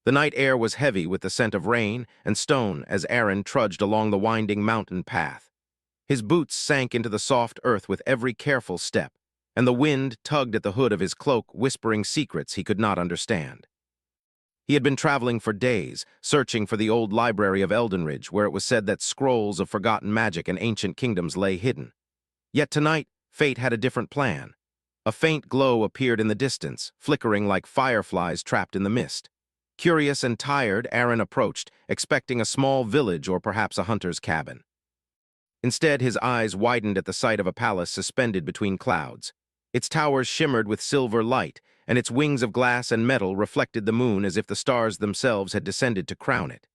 The night air was heavy with the scent of rain and stone as Aaron trudged along the winding mountain path. His boots sank into the soft earth with every careful step, and the wind tugged at the hood of his cloak, whispering secrets he could not understand. He had been traveling for days, searching for the old library of Eldenridge, where it was said that scrolls of forgotten magic and ancient kingdoms lay hidden. Yet tonight, fate had a different plan. A faint glow appeared in the distance, flickering like fireflies trapped in the mist. Curious and tired, Aaron approached, expecting a small village or perhaps a hunter's cabin. Instead, his eyes widened at the sight of a palace suspended between clouds. Its towers shimmered with silver light, and its wings of glass and metal reflected the moon as if the stars themselves had descended to crown it.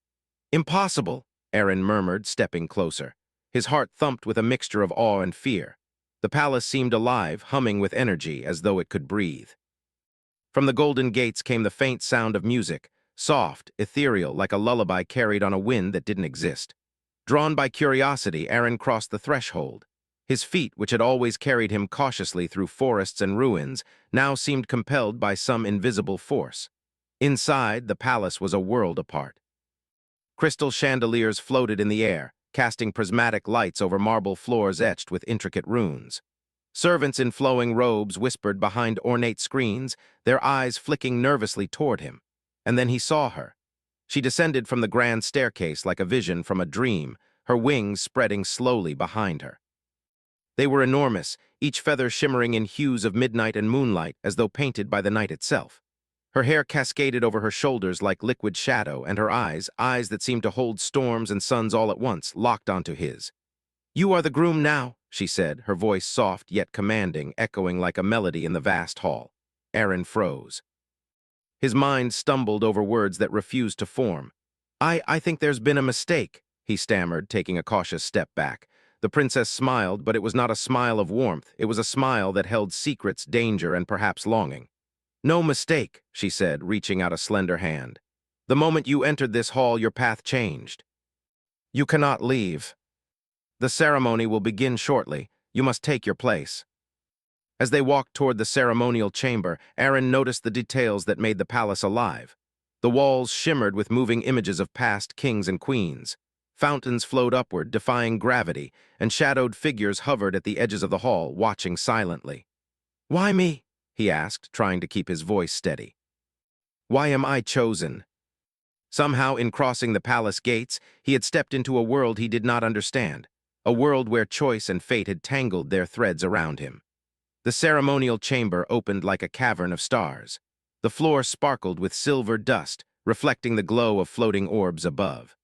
"Impossible," Aaron murmured, stepping closer. His heart thumped with a mixture of awe and fear. The palace seemed alive, humming with energy as though it could breathe. From the golden gates came the faint sound of music, soft, ethereal, like a lullaby carried on a wind that didn't exist. Drawn by curiosity, Aaron crossed the threshold. His feet, which had always carried him cautiously through forests and ruins, now seemed compelled by some invisible force. Inside, the palace was a world apart. Crystal chandeliers floated in the air, casting prismatic lights over marble floors etched with intricate runes. Servants in flowing robes whispered behind ornate screens, their eyes flicking nervously toward him. And then he saw her. She descended from the grand staircase like a vision from a dream, her wings spreading slowly behind her. They were enormous, each feather shimmering in hues of midnight and moonlight as though painted by the night itself. Her hair cascaded over her shoulders like liquid shadow, and her eyes that seemed to hold storms and suns all at once, locked onto his. "You are the groom now," she said, her voice soft yet commanding, echoing like a melody in the vast hall. Aaron froze. His mind stumbled over words that refused to form. I think there's been a mistake," he stammered, taking a cautious step back. The princess smiled, but it was not a smile of warmth. It was a smile that held secrets, danger, and perhaps longing. "No mistake," she said, reaching out a slender hand. "The moment you entered this hall, your path changed. You cannot leave. The ceremony will begin shortly. You must take your place." As they walked toward the ceremonial chamber, Aaron noticed the details that made the palace alive. The walls shimmered with moving images of past kings and queens. Fountains flowed upward, defying gravity, and shadowed figures hovered at the edges of the hall, watching silently. "Why me?" he asked, trying to keep his voice steady. "Why am I chosen?" Somehow, in crossing the palace gates, he had stepped into a world he did not understand, a world where choice and fate had tangled their threads around him. The ceremonial chamber opened like a cavern of stars. The floor sparkled with silver dust, reflecting the glow of floating orbs above.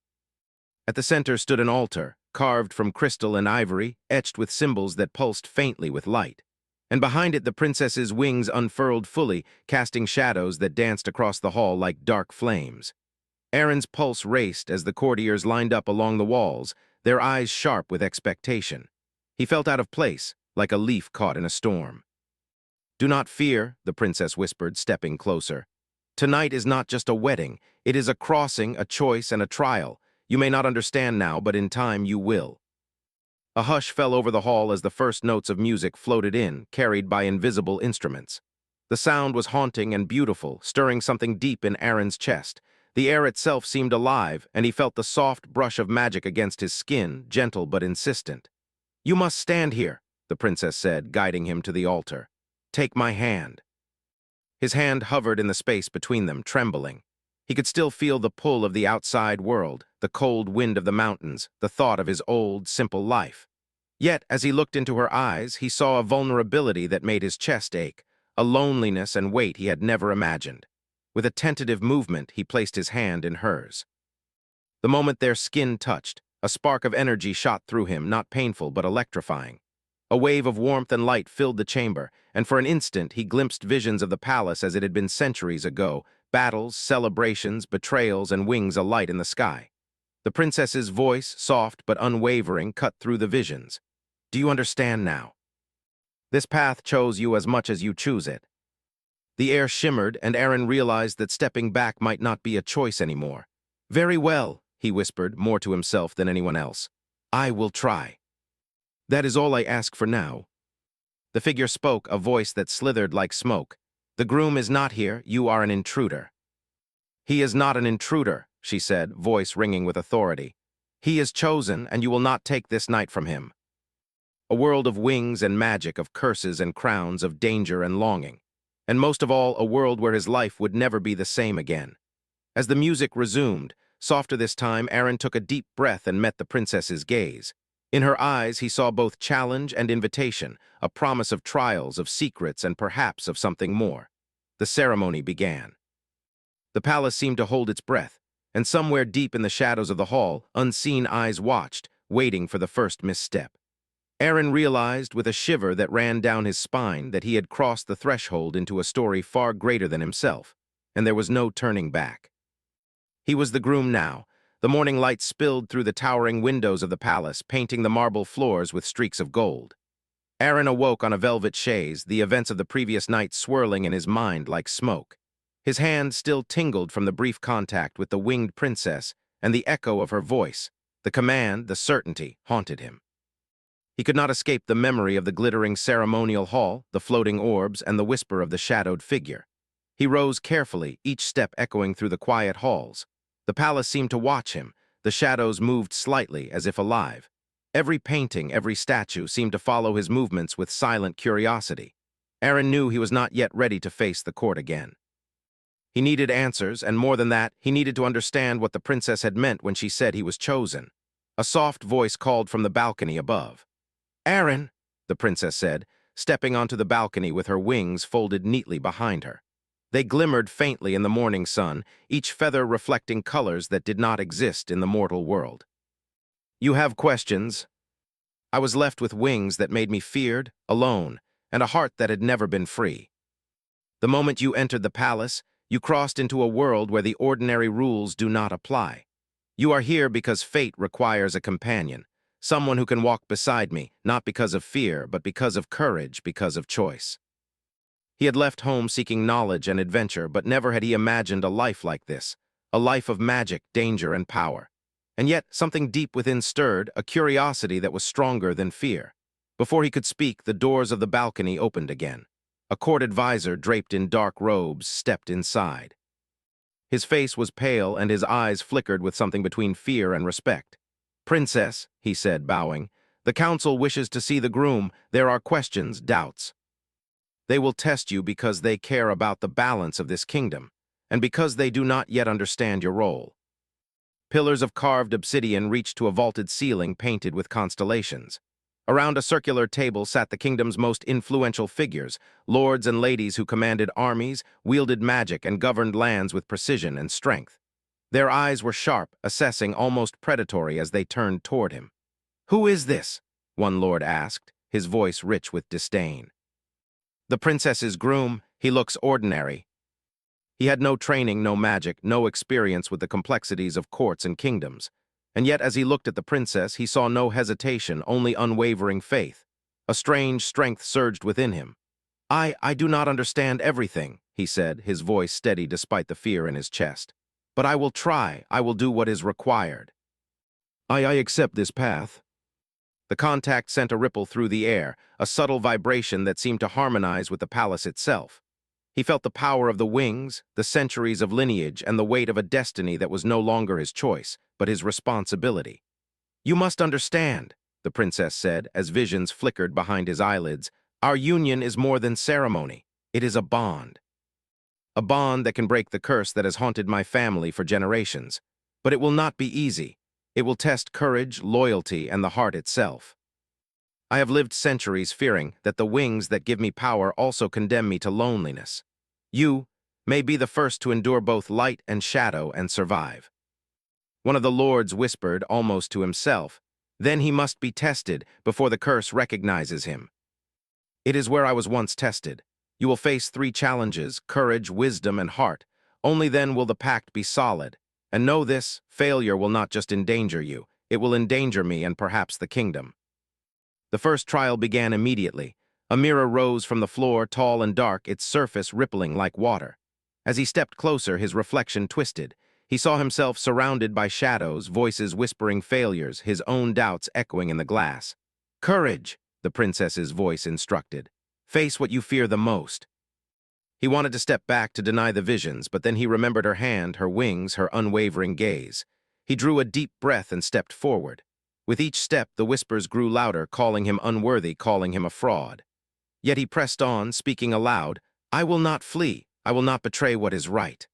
At the center stood an altar, carved from crystal and ivory, etched with symbols that pulsed faintly with light. And behind it the princess's wings unfurled fully, casting shadows that danced across the hall like dark flames. Aaron's pulse raced as the courtiers lined up along the walls, their eyes sharp with expectation. He felt out of place, like a leaf caught in a storm. "Do not fear," the princess whispered, stepping closer. "Tonight is not just a wedding. It is a crossing, a choice, and a trial. You may not understand now, but in time you will." A hush fell over the hall as the first notes of music floated in, carried by invisible instruments. The sound was haunting and beautiful, stirring something deep in Aaron's chest. The air itself seemed alive, and he felt the soft brush of magic against his skin, gentle but insistent. "You must stand here," the princess said, guiding him to the altar. "Take my hand." His hand hovered in the space between them, trembling. He could still feel the pull of the outside world, the cold wind of the mountains, the thought of his old, simple life. Yet, as he looked into her eyes, he saw a vulnerability that made his chest ache, a loneliness and weight he had never imagined. With a tentative movement, he placed his hand in hers. The moment their skin touched, a spark of energy shot through him, not painful but electrifying. A wave of warmth and light filled the chamber, and for an instant he glimpsed visions of the palace as it had been centuries ago, battles, celebrations, betrayals, and wings alight in the sky. The princess's voice, soft but unwavering, cut through the visions. "Do you understand now? This path chose you as much as you choose it." The air shimmered, and Aaron realized that stepping back might not be a choice anymore. "Very well," he whispered, more to himself than anyone else. "I will try. That is all I ask for now." The figure spoke, a voice that slithered like smoke. "The groom is not here. You are an intruder." "He is not an intruder," she said, voice ringing with authority. "He is chosen, and you will not take this night from him." A world of wings and magic, of curses and crowns, of danger and longing. And most of all, a world where his life would never be the same again. As the music resumed, softer this time, Aaron took a deep breath and met the princess's gaze. In her eyes, he saw both challenge and invitation, a promise of trials, of secrets, and perhaps of something more. The ceremony began. The palace seemed to hold its breath, and somewhere deep in the shadows of the hall, unseen eyes watched, waiting for the first misstep. Aaron realized with a shiver that ran down his spine that he had crossed the threshold into a story far greater than himself, and there was no turning back. He was the groom now. The morning light spilled through the towering windows of the palace, painting the marble floors with streaks of gold. Aaron awoke on a velvet chaise, the events of the previous night swirling in his mind like smoke. His hand still tingled from the brief contact with the winged princess, and the echo of her voice, the command, the certainty, haunted him. He could not escape the memory of the glittering ceremonial hall, the floating orbs, and the whisper of the shadowed figure. He rose carefully, each step echoing through the quiet halls. The palace seemed to watch him. The shadows moved slightly, as if alive. Every painting, every statue seemed to follow his movements with silent curiosity. Aaron knew he was not yet ready to face the court again. He needed answers, and more than that, he needed to understand what the princess had meant when she said he was chosen. A soft voice called from the balcony above. "Aaron," the princess said, stepping onto the balcony with her wings folded neatly behind her. They glimmered faintly in the morning sun, each feather reflecting colors that did not exist in the mortal world. "You have questions?" I was left with wings that made me feared, alone, and a heart that had never been free. The moment you entered the palace, you crossed into a world where the ordinary rules do not apply. You are here because fate requires a companion, someone who can walk beside me, not because of fear, but because of courage, because of choice. He had left home seeking knowledge and adventure, but never had he imagined a life like this, a life of magic, danger, and power. And yet, something deep within stirred, a curiosity that was stronger than fear. Before he could speak, the doors of the balcony opened again. A court advisor, draped in dark robes, stepped inside. His face was pale, and his eyes flickered with something between fear and respect. "Princess," he said, bowing, "the council wishes to see the groom. There are questions, doubts. They will test you because they care about the balance of this kingdom, and because they do not yet understand your role." Pillars of carved obsidian reached to a vaulted ceiling painted with constellations. Around a circular table sat the kingdom's most influential figures, lords and ladies who commanded armies, wielded magic, and governed lands with precision and strength. Their eyes were sharp, assessing, almost predatory as they turned toward him. "Who is this?" one lord asked, his voice rich with disdain. "The princess's groom. He looks ordinary." He had no training, no magic, no experience with the complexities of courts and kingdoms. And yet, as he looked at the princess, he saw no hesitation, only unwavering faith. A strange strength surged within him. I do not understand everything," he said, his voice steady despite the fear in his chest. "But I will try. I will do what is required. I accept this path." The contact sent a ripple through the air, a subtle vibration that seemed to harmonize with the palace itself. He felt the power of the wings, the centuries of lineage, and the weight of a destiny that was no longer his choice, but his responsibility. "You must understand," the princess said, as visions flickered behind his eyelids. "Our union is more than ceremony. It is a bond. A bond that can break the curse that has haunted my family for generations. But it will not be easy. It will test courage, loyalty, and the heart itself. I have lived centuries fearing that the wings that give me power also condemn me to loneliness. You may be the first to endure both light and shadow and survive." One of the lords whispered, almost to himself, "Then he must be tested before the curse recognizes him." "It is where I was once tested. You will face 3 challenges: courage, wisdom, and heart. Only then will the pact be solid. And know this, failure will not just endanger you, it will endanger me and perhaps the kingdom." The first trial began immediately. A mirror rose from the floor, tall and dark, its surface rippling like water. As he stepped closer, his reflection twisted. He saw himself surrounded by shadows, voices whispering failures, his own doubts echoing in the glass. "Courage," the princess's voice instructed. "Face what you fear the most." He wanted to step back to deny the visions, but then he remembered her hand, her wings, her unwavering gaze. He drew a deep breath and stepped forward. With each step, the whispers grew louder, calling him unworthy, calling him a fraud. Yet he pressed on, speaking aloud, "I will not flee. I will not betray what is right."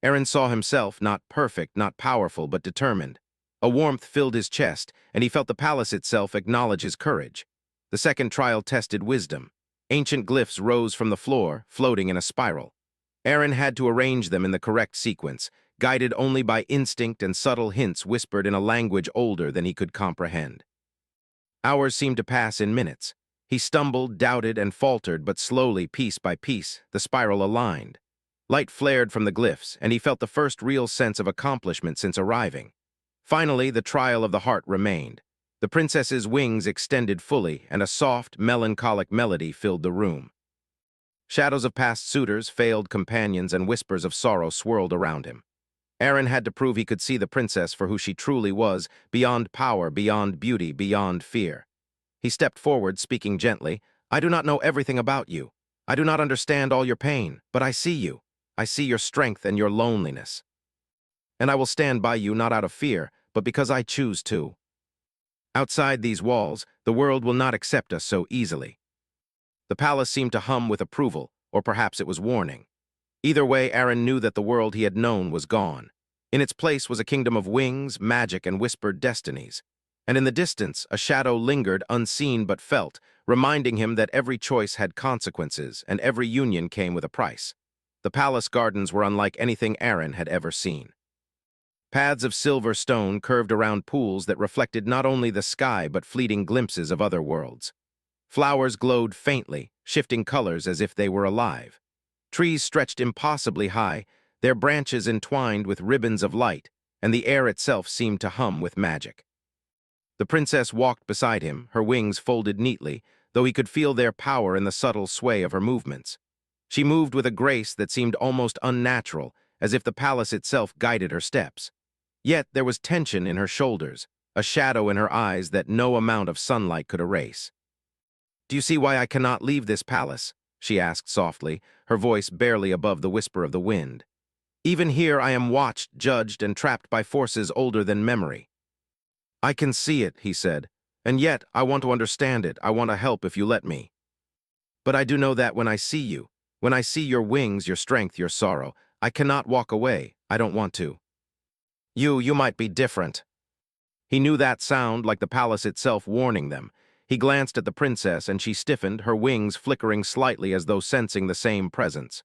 Aaron saw himself, not perfect, not powerful, but determined. A warmth filled his chest, and he felt the palace itself acknowledge his courage. The second trial tested wisdom. Ancient glyphs rose from the floor, floating in a spiral. Aaron had to arrange them in the correct sequence, guided only by instinct and subtle hints whispered in a language older than he could comprehend. Hours seemed to pass in minutes. He stumbled, doubted, and faltered, but slowly, piece by piece, the spiral aligned. Light flared from the glyphs, and he felt the first real sense of accomplishment since arriving. Finally, the trial of the heart remained. The princess's wings extended fully, and a soft, melancholic melody filled the room. Shadows of past suitors, failed companions, and whispers of sorrow swirled around him. Aaron had to prove he could see the princess for who she truly was, beyond power, beyond beauty, beyond fear. He stepped forward, speaking gently, "I do not know everything about you. I do not understand all your pain, but I see you. I see your strength and your loneliness. And I will stand by you not out of fear, but because I choose to. Outside these walls, the world will not accept us so easily." The palace seemed to hum with approval, or perhaps it was warning. Either way, Aaron knew that the world he had known was gone. In its place was a kingdom of wings, magic, and whispered destinies. And in the distance, a shadow lingered, unseen but felt, reminding him that every choice had consequences, and every union came with a price. The palace gardens were unlike anything Aaron had ever seen. Paths of silver stone curved around pools that reflected not only the sky but fleeting glimpses of other worlds. Flowers glowed faintly, shifting colors as if they were alive. Trees stretched impossibly high, their branches entwined with ribbons of light, and the air itself seemed to hum with magic. The princess walked beside him, her wings folded neatly, though he could feel their power in the subtle sway of her movements. She moved with a grace that seemed almost unnatural, as if the palace itself guided her steps. Yet there was tension in her shoulders, a shadow in her eyes that no amount of sunlight could erase. "Do you see why I cannot leave this palace?" she asked softly, her voice barely above the whisper of the wind. "Even here I am watched, judged, and trapped by forces older than memory." "I can see it," he said, "and yet I want to understand it. I want to help if you let me. But I do know that when I see you, when I see your wings, your strength, your sorrow, I cannot walk away. I don't want to. You might be different." He knew that sound, like the palace itself warning them. He glanced at the princess, and she stiffened, her wings flickering slightly as though sensing the same presence.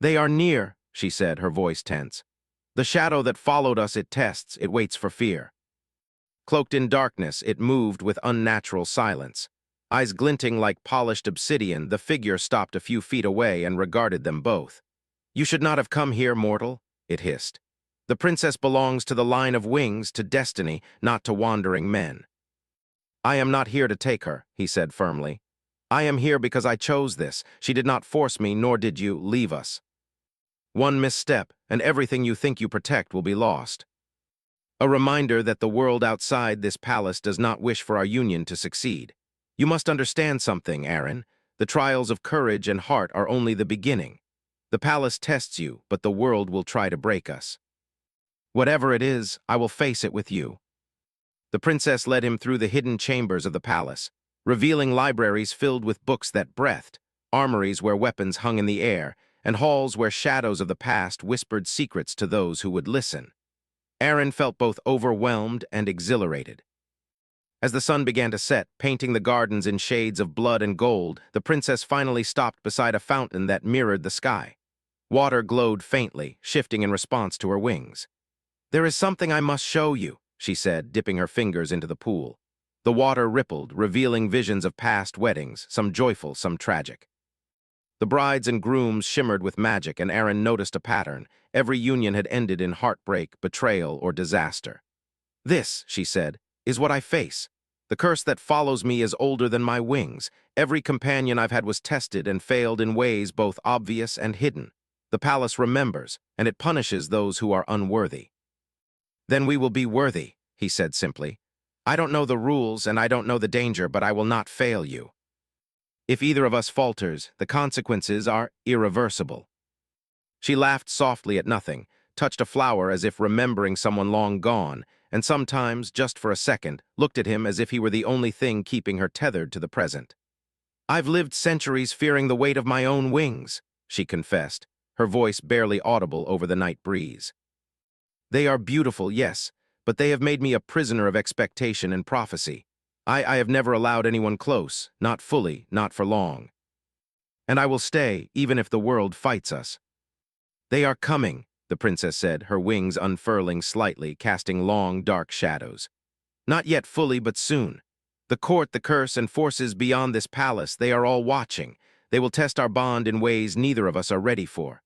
"They are near," she said, her voice tense. "The shadow that followed us, it tests, it waits for fear." Cloaked in darkness, it moved with unnatural silence. Eyes glinting like polished obsidian, the figure stopped a few feet away and regarded them both. "You should not have come here, mortal," it hissed. "The princess belongs to the line of wings, to destiny, not to wandering men." "I am not here to take her," he said firmly. "I am here because I chose this. She did not force me, nor did you leave us. One misstep, and everything you think you protect will be lost. A reminder that the world outside this palace does not wish for our union to succeed. You must understand something, Aaron. The trials of courage and heart are only the beginning. The palace tests you, but the world will try to break us. Whatever it is, I will face it with you." The princess led him through the hidden chambers of the palace, revealing libraries filled with books that breathed, armories where weapons hung in the air, and halls where shadows of the past whispered secrets to those who would listen. Aaron felt both overwhelmed and exhilarated. As the sun began to set, painting the gardens in shades of blood and gold, the princess finally stopped beside a fountain that mirrored the sky. Water glowed faintly, shifting in response to her wings. "There is something I must show you," she said, dipping her fingers into the pool. The water rippled, revealing visions of past weddings, some joyful, some tragic. The brides and grooms shimmered with magic, and Aaron noticed a pattern. Every union had ended in heartbreak, betrayal, or disaster. "This," she said, "is what I face. The curse that follows me is older than my wings. Every companion I've had was tested and failed in ways both obvious and hidden. The palace remembers, and it punishes those who are unworthy." "Then we will be worthy," he said simply. "I don't know the rules and I don't know the danger, but I will not fail you." If either of us falters, the consequences are irreversible." She laughed softly at nothing, touched a flower as if remembering someone long gone, and sometimes, just for a second, looked at him as if he were the only thing keeping her tethered to the present. "I've lived centuries fearing the weight of my own wings," she confessed, her voice barely audible over the night breeze. "They are beautiful, yes, but they have made me a prisoner of expectation and prophecy. I have never allowed anyone close, not fully, not for long. And I will stay, even if the world fights us." "They are coming," the princess said, her wings unfurling slightly, casting long, dark shadows. "Not yet fully, but soon. The court, the curse, and forces beyond this palace, they are all watching. They will test our bond in ways neither of us are ready for."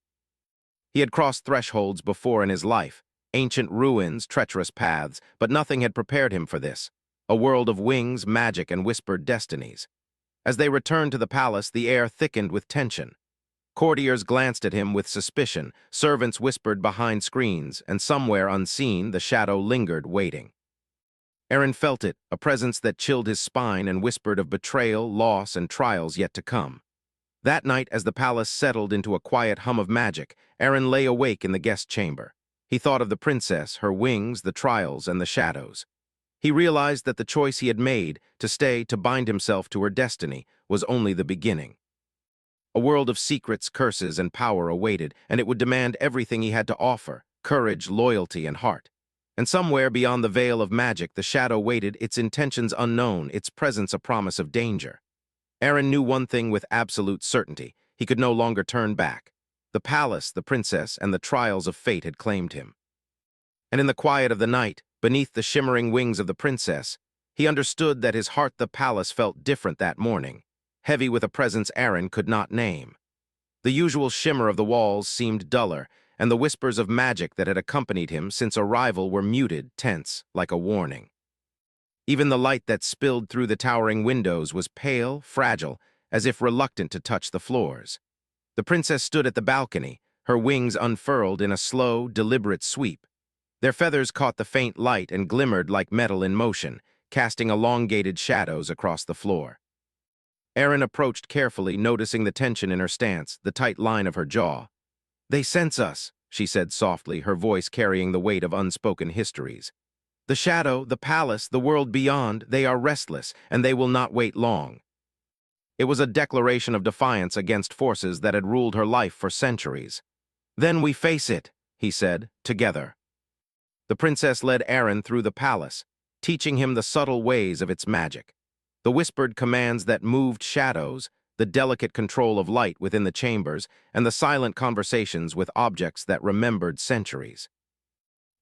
He had crossed thresholds before in his life, ancient ruins, treacherous paths, but nothing had prepared him for this. A world of wings, magic, and whispered destinies. As they returned to the palace, the air thickened with tension. Courtiers glanced at him with suspicion, servants whispered behind screens, and somewhere unseen, the shadow lingered, waiting. Aaron felt it, a presence that chilled his spine and whispered of betrayal, loss, and trials yet to come. That night, as the palace settled into a quiet hum of magic, Aaron lay awake in the guest chamber. He thought of the princess, her wings, the trials, and the shadows. He realized that the choice he had made, to stay, to bind himself to her destiny, was only the beginning. A world of secrets, curses, and power awaited, and it would demand everything he had to offer: courage, loyalty, and heart. And somewhere beyond the veil of magic, the shadow waited, its intentions unknown, its presence a promise of danger. Aaron knew one thing with absolute certainty: he could no longer turn back. The palace, the princess, and the trials of fate had claimed him. And in the quiet of the night, beneath the shimmering wings of the princess, he understood that his heart, the palace, felt different that morning, heavy with a presence Aaron could not name. The usual shimmer of the walls seemed duller, and the whispers of magic that had accompanied him since arrival were muted, tense, like a warning. Even the light that spilled through the towering windows was pale, fragile, as if reluctant to touch the floors. The princess stood at the balcony, her wings unfurled in a slow, deliberate sweep. Their feathers caught the faint light and glimmered like metal in motion, casting elongated shadows across the floor. Aaron approached carefully, noticing the tension in her stance, the tight line of her jaw. "They sense us," she said softly, her voice carrying the weight of unspoken histories. "The shadow, the palace, the world beyond, they are restless, and they will not wait long." It was a declaration of defiance against forces that had ruled her life for centuries. "Then we face it," he said, "together." The princess led Aaron through the palace, teaching him the subtle ways of its magic. The whispered commands that moved shadows, the delicate control of light within the chambers, and the silent conversations with objects that remembered centuries.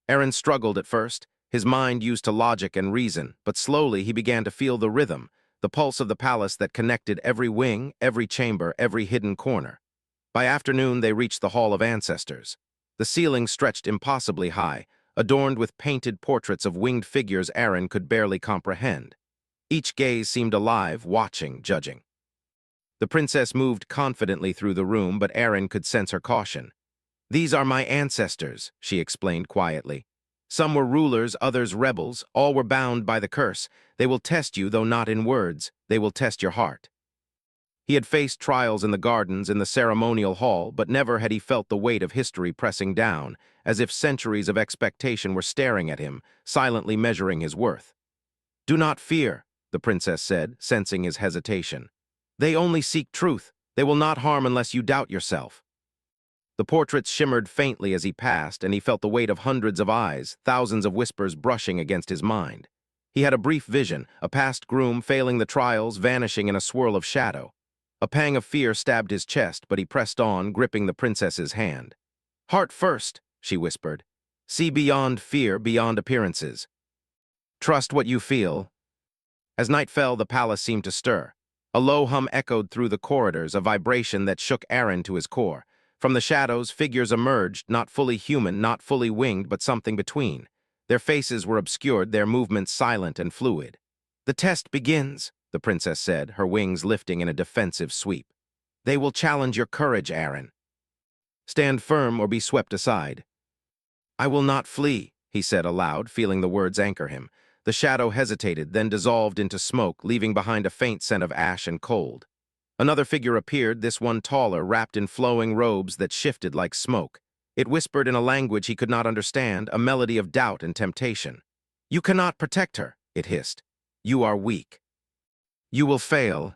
Aaron struggled at first, his mind used to logic and reason, but slowly he began to feel the rhythm, the pulse of the palace that connected every wing, every chamber, every hidden corner. By afternoon, they reached the Hall of Ancestors. The ceiling stretched impossibly high, adorned with painted portraits of winged figures Aaron could barely comprehend. Each gaze seemed alive, watching, judging. The princess moved confidently through the room, but Aaron could sense her caution. "These are my ancestors," she explained quietly. "Some were rulers, others rebels, all were bound by the curse. They will test you, though not in words. They will test your heart." He had faced trials in the gardens, in the ceremonial hall, but never had he felt the weight of history pressing down, as if centuries of expectation were staring at him, silently measuring his worth. "Do not fear," the princess said, sensing his hesitation. "They only seek truth. They will not harm unless you doubt yourself." The portraits shimmered faintly as he passed, and he felt the weight of hundreds of eyes, thousands of whispers brushing against his mind. He had a brief vision, a past groom failing the trials, vanishing in a swirl of shadow. A pang of fear stabbed his chest, but he pressed on, gripping the princess's hand. "Heart first," she whispered. "See beyond fear, beyond appearances. Trust what you feel." As night fell, the palace seemed to stir. A low hum echoed through the corridors, a vibration that shook Aaron to his core. From the shadows, figures emerged, not fully human, not fully winged, but something between. Their faces were obscured, their movements silent and fluid. "The test begins," the princess said, her wings lifting in a defensive sweep. "They will challenge your courage, Aaron. Stand firm or be swept aside." "I will not flee," he said aloud, feeling the words anchor him. The shadow hesitated, then dissolved into smoke, leaving behind a faint scent of ash and cold. Another figure appeared, this one taller, wrapped in flowing robes that shifted like smoke. It whispered in a language he could not understand, a melody of doubt and temptation. "You cannot protect her," it hissed. "You are weak. You will fail."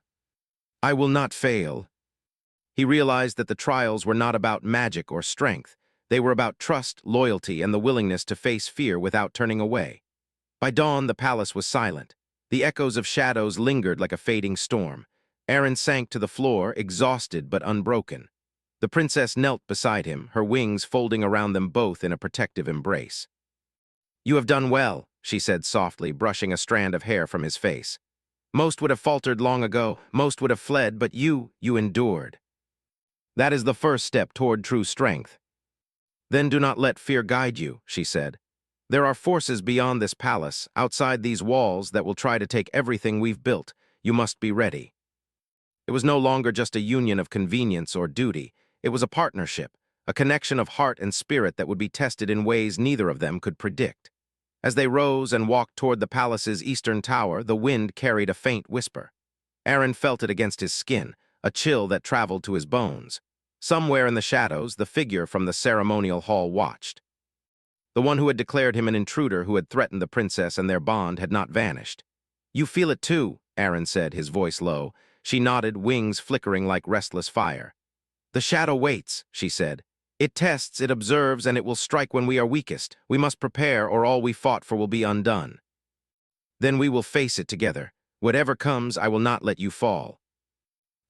"I will not fail." He realized that the trials were not about magic or strength. They were about trust, loyalty, and the willingness to face fear without turning away. By dawn, the palace was silent. The echoes of shadows lingered like a fading storm. Aaron sank to the floor, exhausted but unbroken. The princess knelt beside him, her wings folding around them both in a protective embrace. "You have done well," she said softly, brushing a strand of hair from his face. "Most would have faltered long ago, most would have fled, but you endured. That is the first step toward true strength." "Then do not let fear guide you," she said. "There are forces beyond this palace, outside these walls, that will try to take everything we've built. You must be ready." It was no longer just a union of convenience or duty. It was a partnership, a connection of heart and spirit that would be tested in ways neither of them could predict. As they rose and walked toward the palace's eastern tower, the wind carried a faint whisper. Aaron felt it against his skin, a chill that traveled to his bones. Somewhere in the shadows, the figure from the ceremonial hall watched. The one who had declared him an intruder who had threatened the princess and their bond had not vanished. "You feel it too," Aaron said, his voice low. She nodded, wings flickering like restless fire. "The shadow waits," she said. "It tests, it observes, and it will strike when we are weakest. We must prepare, or all we fought for will be undone. Then we will face it together. Whatever comes, I will not let you fall.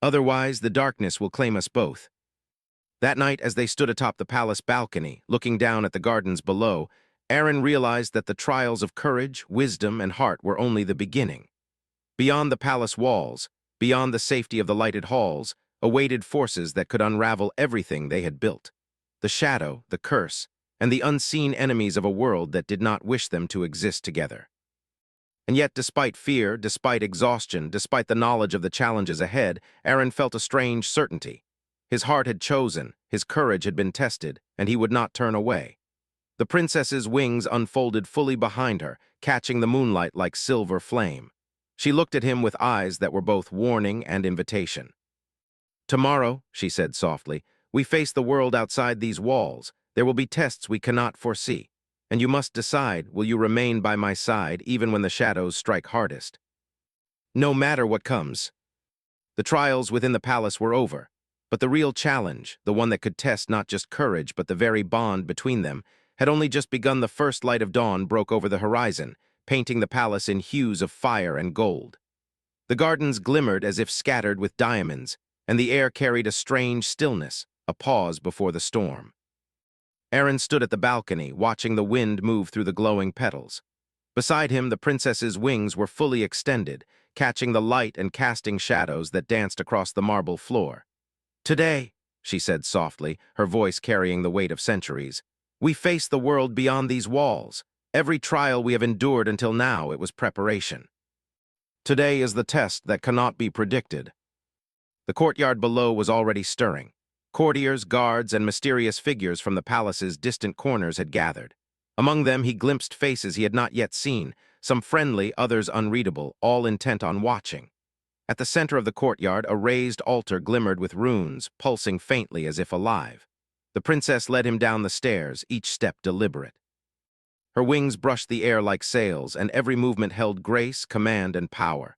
Otherwise, the darkness will claim us both." That night, as they stood atop the palace balcony, looking down at the gardens below, Aaron realized that the trials of courage, wisdom, and heart were only the beginning. Beyond the palace walls, beyond the safety of the lighted halls, awaited forces that could unravel everything they had built. The shadow, the curse, and the unseen enemies of a world that did not wish them to exist together. And yet, despite fear, despite exhaustion, despite the knowledge of the challenges ahead, Aaron felt a strange certainty. His heart had chosen, his courage had been tested, and he would not turn away. The princess's wings unfolded fully behind her, catching the moonlight like silver flame. She looked at him with eyes that were both warning and invitation. "Tomorrow," she said softly, "we face the world outside these walls. There will be tests we cannot foresee. And you must decide, will you remain by my side even when the shadows strike hardest? No matter what comes." The trials within the palace were over, but the real challenge, the one that could test not just courage but the very bond between them, had only just begun. The first light of dawn broke over the horizon, painting the palace in hues of fire and gold. The gardens glimmered as if scattered with diamonds, and the air carried a strange stillness, a pause before the storm. Aaron stood at the balcony, watching the wind move through the glowing petals. Beside him, the princess's wings were fully extended, catching the light and casting shadows that danced across the marble floor. "Today," she said softly, her voice carrying the weight of centuries, "we face the world beyond these walls. Every trial we have endured until now, it was preparation. Today is the test that cannot be predicted." The courtyard below was already stirring. Courtiers, guards, and mysterious figures from the palace's distant corners had gathered. Among them he glimpsed faces he had not yet seen, some friendly, others unreadable, all intent on watching. At the center of the courtyard, a raised altar glimmered with runes, pulsing faintly as if alive. The princess led him down the stairs, each step deliberate. Her wings brushed the air like sails, and every movement held grace, command, and power.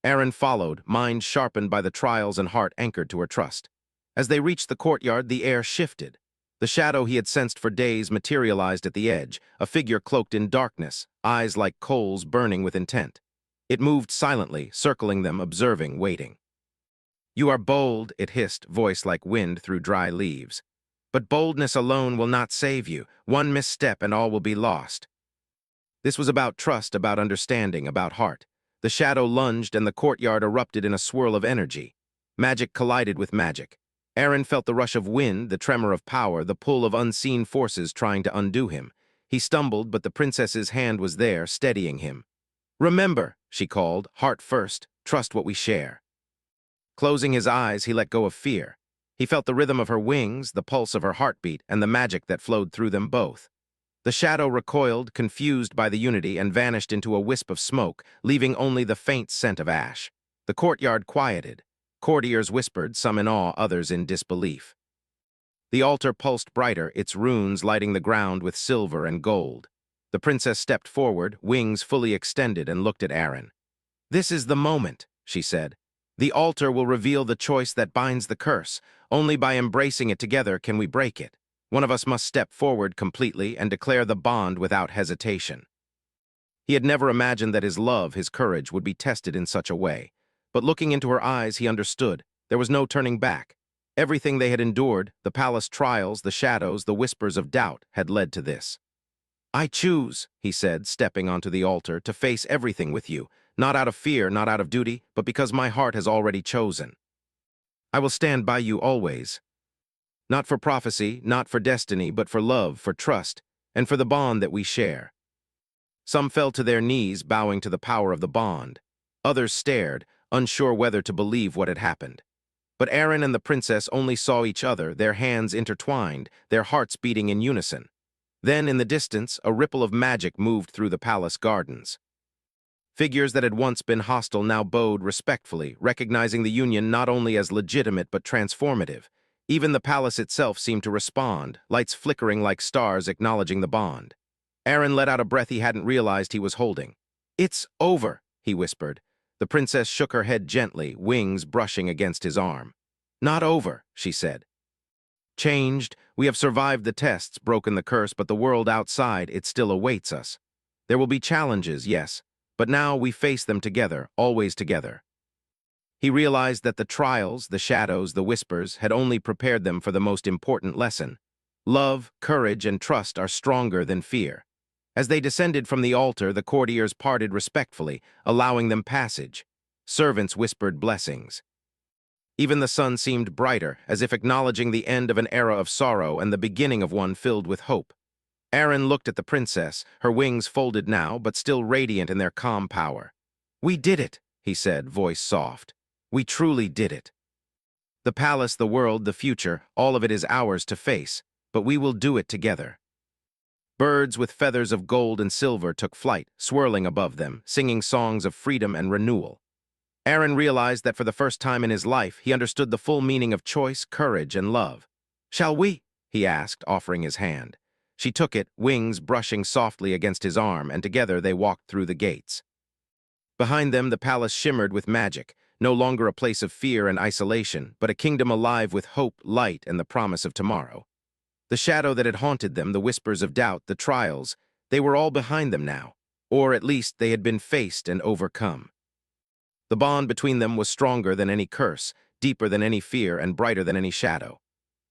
Aaron followed, mind sharpened by the trials and heart anchored to her trust. As they reached the courtyard, the air shifted. The shadow he had sensed for days materialized at the edge, a figure cloaked in darkness, eyes like coals burning with intent. It moved silently, circling them, observing, waiting. "You are bold," it hissed, voice like wind through dry leaves. "But boldness alone will not save you. One misstep and all will be lost." This was about trust, about understanding, about heart. The shadow lunged and the courtyard erupted in a swirl of energy. Magic collided with magic. Aaron felt the rush of wind, the tremor of power, the pull of unseen forces trying to undo him. He stumbled, but the princess's hand was there, steadying him. "Remember," she called, "heart first, trust what we share." Closing his eyes, he let go of fear. He felt the rhythm of her wings, the pulse of her heartbeat, and the magic that flowed through them both. The shadow recoiled, confused by the unity, and vanished into a wisp of smoke, leaving only the faint scent of ash. The courtyard quieted. Courtiers whispered, some in awe, others in disbelief. The altar pulsed brighter, its runes lighting the ground with silver and gold. The princess stepped forward, wings fully extended, and looked at Aaron. "This is the moment," she said. "The altar will reveal the choice that binds the curse. Only by embracing it together can we break it. One of us must step forward completely and declare the bond without hesitation." He had never imagined that his love, his courage, would be tested in such a way. But looking into her eyes, he understood. There was no turning back. Everything they had endured, the palace trials, the shadows, the whispers of doubt, had led to this. "I choose," he said, stepping onto the altar, "to face everything with you, not out of fear, not out of duty, but because my heart has already chosen. I will stand by you always. Not for prophecy, not for destiny, but for love, for trust, and for the bond that we share." Some fell to their knees, bowing to the power of the bond. Others stared, unsure whether to believe what had happened. But Aaron and the princess only saw each other, their hands intertwined, their hearts beating in unison. Then, in the distance, a ripple of magic moved through the palace gardens. Figures that had once been hostile now bowed respectfully, recognizing the union not only as legitimate but transformative. Even the palace itself seemed to respond, lights flickering like stars acknowledging the bond. Aaron let out a breath he hadn't realized he was holding. "It's over," he whispered. The princess shook her head gently, wings brushing against his arm. "Not over," she said. "Changed, we have survived the tests, broken the curse, but the world outside, it still awaits us. There will be challenges, yes, but now we face them together, always together." He realized that the trials, the shadows, the whispers, had only prepared them for the most important lesson. Love, courage, and trust are stronger than fear. As they descended from the altar, the courtiers parted respectfully, allowing them passage. Servants whispered blessings. Even the sun seemed brighter, as if acknowledging the end of an era of sorrow and the beginning of one filled with hope. Aaron looked at the princess, her wings folded now, but still radiant in their calm power. "We did it," he said, voice soft. "We truly did it. The palace, the world, the future, all of it is ours to face, but we will do it together." Birds with feathers of gold and silver took flight, swirling above them, singing songs of freedom and renewal. Aaron realized that for the first time in his life, he understood the full meaning of choice, courage, and love. "Shall we?" he asked, offering his hand. She took it, wings brushing softly against his arm, and together they walked through the gates. Behind them, the palace shimmered with magic, no longer a place of fear and isolation, but a kingdom alive with hope, light, and the promise of tomorrow. The shadow that had haunted them, the whispers of doubt, the trials, they were all behind them now, or at least they had been faced and overcome. The bond between them was stronger than any curse, deeper than any fear, and brighter than any shadow.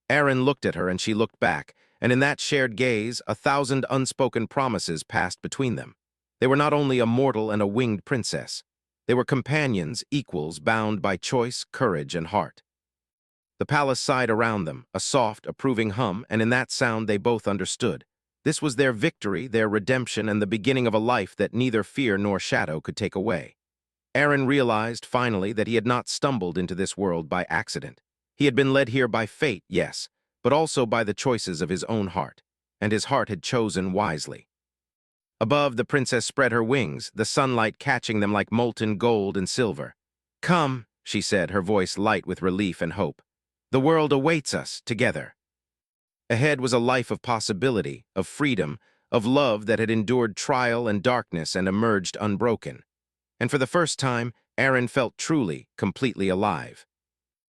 Aaron looked at her and she looked back, and in that shared gaze, 1,000 unspoken promises passed between them. They were not only a mortal and a winged princess. They were companions, equals, bound by choice, courage, and heart. The palace sighed around them, a soft, approving hum, and in that sound they both understood. This was their victory, their redemption, and the beginning of a life that neither fear nor shadow could take away. Aaron realized, finally, that he had not stumbled into this world by accident. He had been led here by fate, yes, but also by the choices of his own heart, and his heart had chosen wisely. Above, the princess spread her wings, the sunlight catching them like molten gold and silver. "Come," she said, her voice light with relief and hope. "The world awaits us, together." Ahead was a life of possibility, of freedom, of love that had endured trial and darkness and emerged unbroken. And for the first time, Aaron felt truly, completely alive.